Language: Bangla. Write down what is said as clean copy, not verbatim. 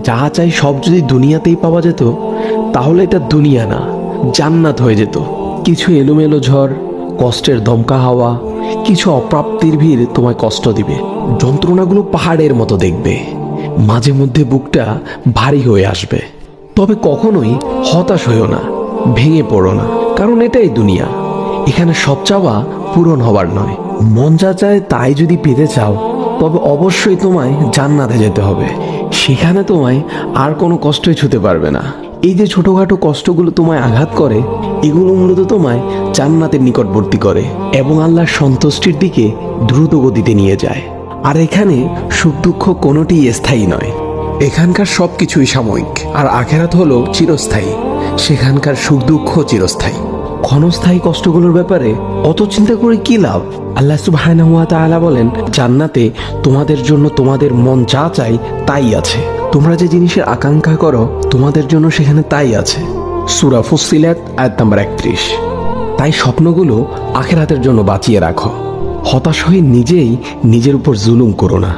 যা চাই সব যদি দুনিয়াতেই পাওয়া যেত, তাহলে এটা দুনিয়া না, জান্নাত হয়ে যেত। কিছু এলোমেলো ঝড়, কষ্টের দমকা হাওয়া, কিছু অপ্রাপ্তির ভিড় তোমায় কষ্ট দিবে, যন্ত্রণাগুলো পাহাড়ের মতো দেখবে, মাঝে মধ্যে বুকটা ভারী হয়ে আসবে। তবে কখনোই হতাশ হইও না, ভেঙে পড়ো না, কারণ এটাই দুনিয়া। এখানে সব চাওয়া পূরণ হবার নয়। মন যা চায় তাই যদি পেতে চাও, তবে অবশ্যই তোমায় জান্নাতে যেতে হবে। সেখানে তোমায় আর কোনো কষ্টই ছুতে পারবে না। এই যে ছোটখাটো কষ্টগুলো তোমায় আঘাত করে, এগুলো মূলত তোমায় জান্নাতের নিকটবর্তী করে এবং আল্লাহর সন্তুষ্টির দিকে দ্রুত গতিতে নিয়ে যায়। আর এখানে সুখ দুঃখ কোনোটিই স্থায়ী নয়। এখানকার সবকিছুই সাময়িক, আর আখেরাত হলো চিরস্থায়ী। সেখানকার সুখ দুঃখ চিরস্থায়ী। ক্ষণস্থায়ী কষ্টগুলোর ব্যাপারে অত চিন্তা করে কি লাভ? আল্লাহ সুবহানাহু ওয়া তাআলা বলেন, জান্নাতে তোমাদের জন্য তোমাদের মন যা চাই তাই আছে। তোমরা যে জিনিসের আকাঙ্ক্ষা করো, তোমাদের জন্য সেখানে তাই আছে। সূরা ফুসসিলাত আয়াত নাম্বার 31। তাই স্বপ্নগুলো আখিরাতের জন্য বাঁচিয়ে রাখো। হতাশ হয়ে নিজেই নিজের উপর জুলুম করো না।